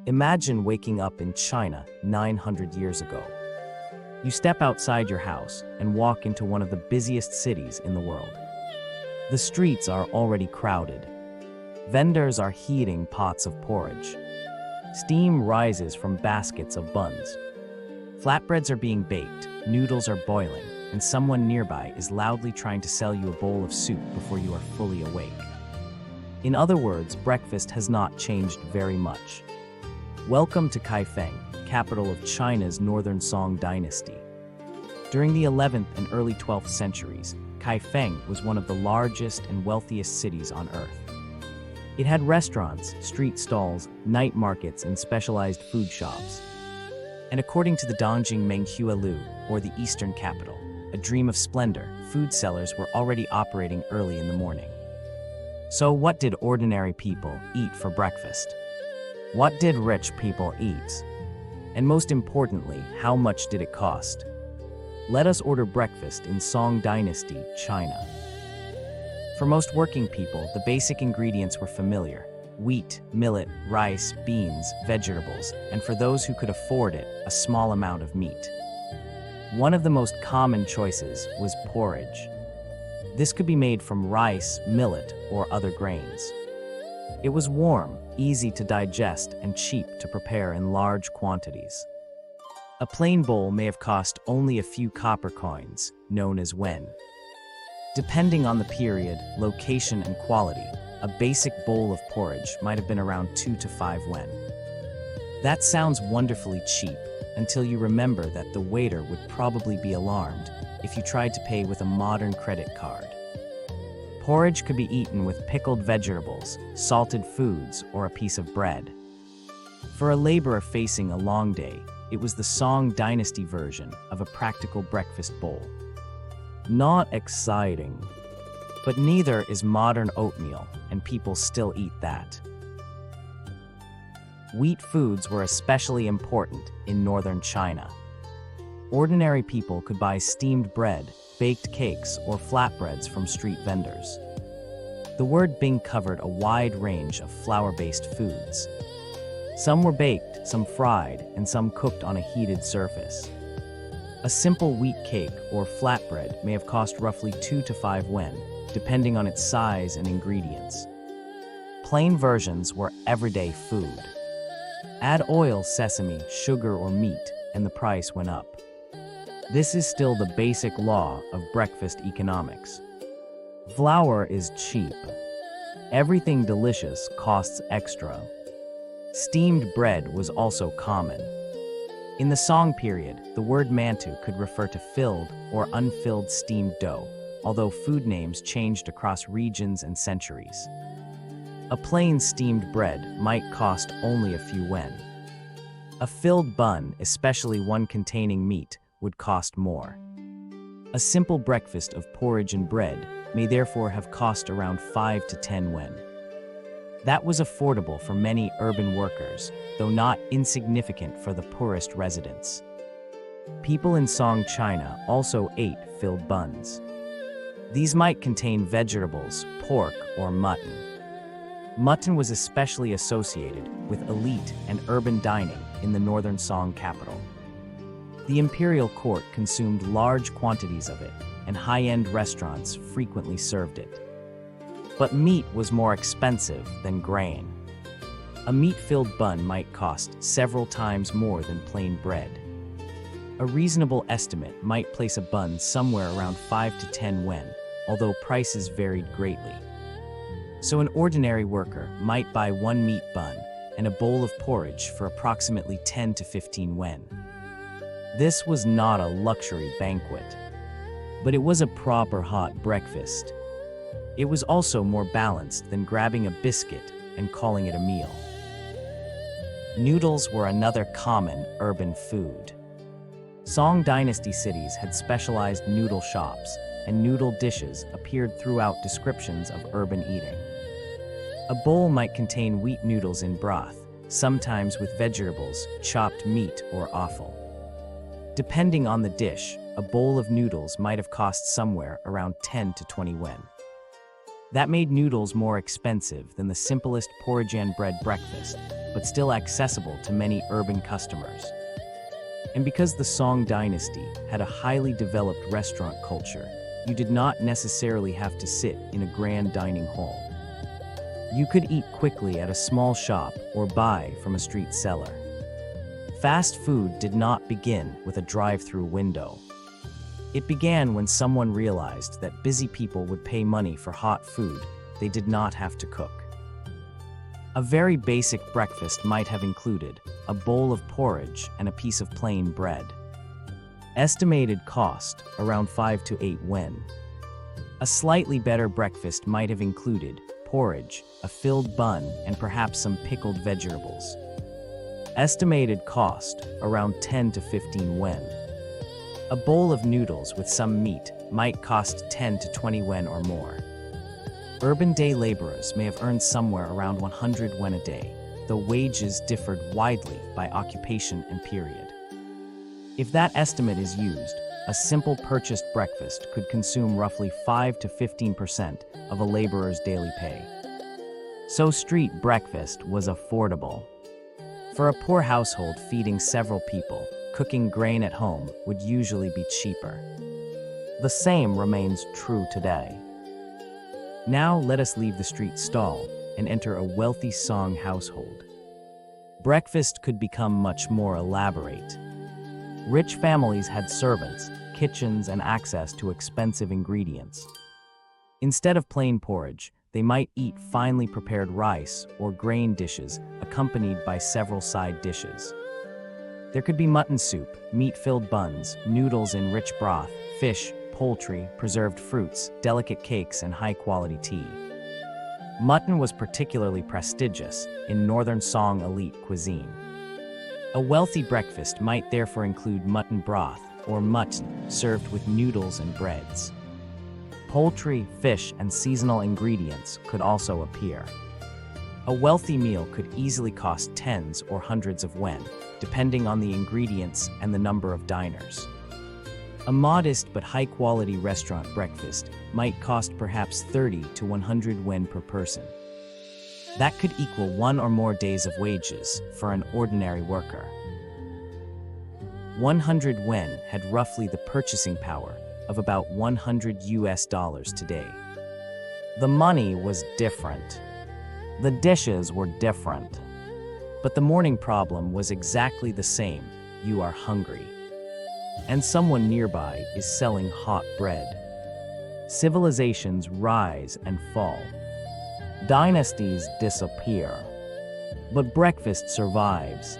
Imagine waking up in China 900 years ago. You step outside your house and walk into one of the busiest cities in the world. The streets are already crowded. Vendors are heating pots of porridge. Steam rises from baskets of buns. Flatbreads are being baked, noodles are boiling, and someone nearby is loudly trying to sell you a bowl of soup before you are fully awake. In other words, breakfast has not changed very much. Welcome to Kaifeng, capital of China's Northern Song dynasty. During the 11th and early 12th centuries, Kaifeng was one of the largest and wealthiest cities on earth. It had restaurants, street stalls, night markets, and specialized food shops. And according to the Dongjing Menghua Lu, or the Eastern capital, a dream of splendor, food sellers were already operating early in the morning. So what did ordinary people eat for breakfast? What did rich people eat? And most importantly, how much did it cost? Let us order breakfast in Song Dynasty, China. For most working people, the basic ingredients were familiar: wheat, millet, rice, beans, vegetables, and for those who could afford it, a small amount of meat. One of the most common choices was porridge. This could be made from rice, millet, or other grains. It was warm, easy to digest, and cheap to prepare in large quantities. A plain bowl may have cost only a few copper coins, known as wen. Depending on the period, location, and quality, a basic bowl of porridge might have been around 2 to 5 wen. That sounds wonderfully cheap, until you remember that the waiter would probably be alarmed if you tried to pay with a modern credit card. Porridge could be eaten with pickled vegetables, salted foods, or a piece of bread. For a laborer facing a long day, it was the Song Dynasty version of a practical breakfast bowl. Not exciting, but neither is modern oatmeal, and people still eat that. Wheat foods were especially important in northern China. Ordinary people could buy steamed bread, baked cakes, or flatbreads from street vendors. The word Bing covered a wide range of flour-based foods. Some were baked, some fried, and some cooked on a heated surface. A simple wheat cake or flatbread may have cost roughly 2 to 5 wen, depending on its size and ingredients. Plain versions were everyday food. Add oil, sesame, sugar, or meat, and the price went up. This is still the basic law of breakfast economics. Flour is cheap. Everything delicious costs extra. Steamed bread was also common. In the Song period, the word mantu could refer to filled or unfilled steamed dough, although food names changed across regions and centuries. A plain steamed bread might cost only a few wen. A filled bun, especially one containing meat, would cost more. A simple breakfast of porridge and bread may therefore have cost around 5 to 10 wen. That was affordable for many urban workers, though not insignificant for the poorest residents. People in Song China also ate filled buns. These might contain vegetables, pork, or mutton. Mutton was especially associated with elite and urban dining in the northern Song capital. The imperial court consumed large quantities of it, and high-end restaurants frequently served it. But meat was more expensive than grain. A meat-filled bun might cost several times more than plain bread. A reasonable estimate might place a bun somewhere around 5 to 10 wen, although prices varied greatly. So an ordinary worker might buy one meat bun and a bowl of porridge for approximately 10 to 15 wen. This was not a luxury banquet, but it was a proper hot breakfast. It was also more balanced than grabbing a biscuit and calling it a meal. Noodles were another common urban food. Song Dynasty cities had specialized noodle shops, and noodle dishes appeared throughout descriptions of urban eating. A bowl might contain wheat noodles in broth, sometimes with vegetables, chopped meat, or offal. Depending on the dish, a bowl of noodles might have cost somewhere around 10 to 20 wen. That made noodles more expensive than the simplest porridge and bread breakfast, but still accessible to many urban customers. And because the Song dynasty had a highly developed restaurant culture, you did not necessarily have to sit in a grand dining hall. You could eat quickly at a small shop or buy from a street seller. Fast food did not begin with a drive-through window. It began when someone realized that busy people would pay money for hot food they did not have to cook. A very basic breakfast might have included a bowl of porridge and a piece of plain bread. Estimated cost around 5 to 8 yuan. A slightly better breakfast might have included porridge, a filled bun, and perhaps some pickled vegetables. Estimated cost around 10 to 15 yuan. A bowl of noodles with some meat might cost 10 to 20 yuan or more. Urban day laborers may have earned somewhere around 100 yuan a day, though wages differed widely by occupation and period. If that estimate is used, a simple purchased breakfast could consume roughly 5 to 15% of a laborer's daily pay. So street breakfast was affordable. For a poor household feeding several people, cooking grain at home would usually be cheaper. The same remains true today. Now let us leave the street stall and enter a wealthy Song household. Breakfast could become much more elaborate. Rich families had servants, kitchens, and access to expensive ingredients. Instead of plain porridge, they might eat finely prepared rice or grain dishes accompanied by several side dishes. There could be mutton soup, meat-filled buns, noodles in rich broth, fish, poultry, preserved fruits, delicate cakes, and high-quality tea. Mutton was particularly prestigious in Northern Song elite cuisine. A wealthy breakfast might therefore include mutton broth or mutton served with noodles and breads. Poultry, fish, and seasonal ingredients could also appear. A wealthy meal could easily cost tens or hundreds of yuan, depending on the ingredients and the number of diners. A modest but high-quality restaurant breakfast might cost perhaps 30 to 100 yuan per person. That could equal 1 or more days of wages for an ordinary worker. 100 yuan had roughly the purchasing power of about $100 today. The money was different. The dishes were different. But the morning problem was exactly the same. You are hungry. And someone nearby is selling hot bread. Civilizations rise and fall. Dynasties disappear. But breakfast survives.